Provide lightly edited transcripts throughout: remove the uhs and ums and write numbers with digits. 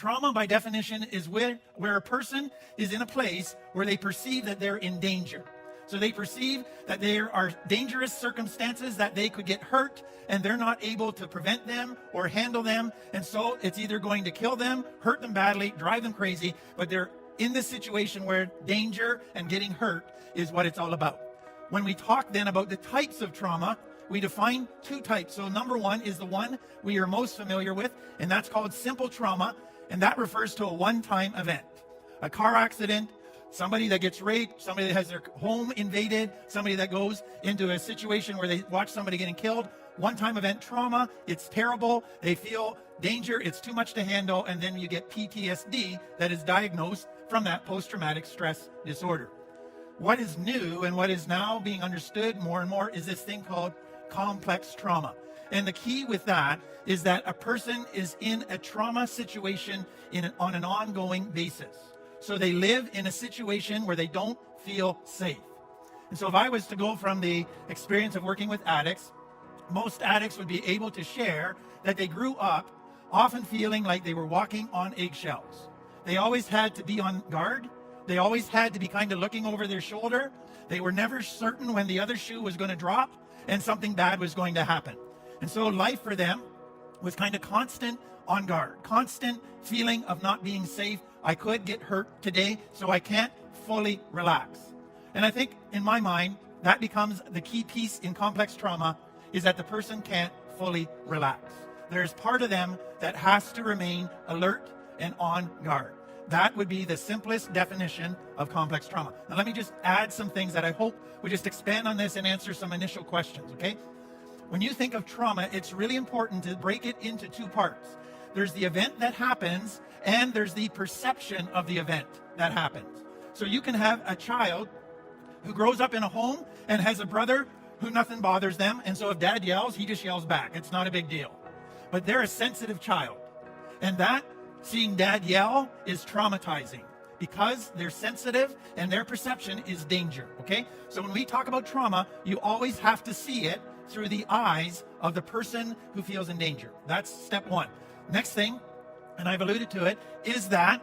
trauma by definition is where a person is in a place where they perceive that they're in danger. So they perceive that there are dangerous circumstances, that they could get hurt, and they're not able to prevent them or handle them. And so it's either going to kill them, hurt them badly, drive them crazy, but they're in this situation where danger and getting hurt is what it's all about. When we talk then about the types of trauma, we define two types. So number one is the one we are most familiar with, and that's called simple trauma, and that refers to a one-time event. A car accident, somebody that gets raped, somebody that has their home invaded, somebody that goes into a situation where they watch somebody getting killed. One-time event trauma, it's terrible, they feel danger, it's too much to handle, and then you get PTSD that is diagnosed from that post-traumatic stress disorder. What is new and what is now being understood more and more is this thing called complex trauma. And the key with that is that a person is in a trauma situation on an ongoing basis. So they live in a situation where they don't feel safe. And so if I was to go from the experience of working with addicts, most addicts would be able to share that they grew up often feeling like they were walking on eggshells. They always had to be on guard. They always had to be kind of looking over their shoulder. They were never certain when the other shoe was going to drop and something bad was going to happen. And so life for them was kind of constant on guard, constant feeling of not being safe. I could get hurt today, so I can't fully relax. And I think in my mind, that becomes the key piece in complex trauma, is that the person can't fully relax. There's part of them that has to remain alert and on guard. That would be the simplest definition of complex trauma. Now let me just add some things that I hope would just expand on this and answer some initial questions, okay? When you think of trauma, it's really important to break it into two parts. There's the event that happens, and there's the perception of the event that happens. So you can have a child who grows up in a home and has a brother who nothing bothers them, and so if dad yells, he just yells back. It's not a big deal. But they're a sensitive child, and that seeing dad yell is traumatizing because they're sensitive and their perception is danger, okay? So when we talk about trauma, you always have to see it through the eyes of the person who feels in danger. That's step one. Next thing, and I've alluded to it, is that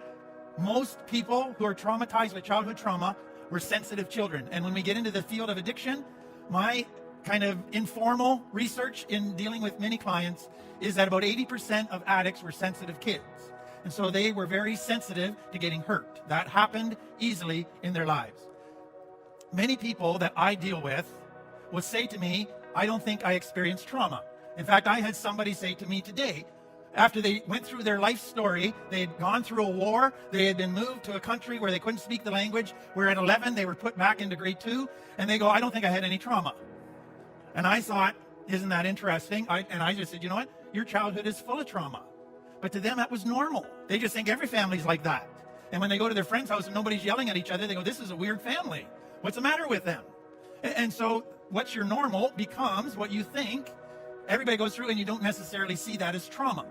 most people who are traumatized with childhood trauma were sensitive children. And when we get into the field of addiction, my kind of informal research in dealing with many clients is that about 80% of addicts were sensitive kids. And so they were very sensitive to getting hurt. That happened easily in their lives. Many people that I deal with will say to me, I don't think I experienced trauma. In fact, I had somebody say to me today, after they went through their life story, they had gone through a war, they had been moved to a country where they couldn't speak the language, where at 11 they were put back into grade 2, and they go, I don't think I had any trauma. And I thought, isn't that interesting? And I just said, you know what? Your childhood is full of trauma. But to them, that was normal. They just think every family's like that. And when they go to their friend's house and nobody's yelling at each other, they go, this is a weird family. What's the matter with them? And so what's your normal becomes what you think everybody goes through, and you don't necessarily see that as trauma.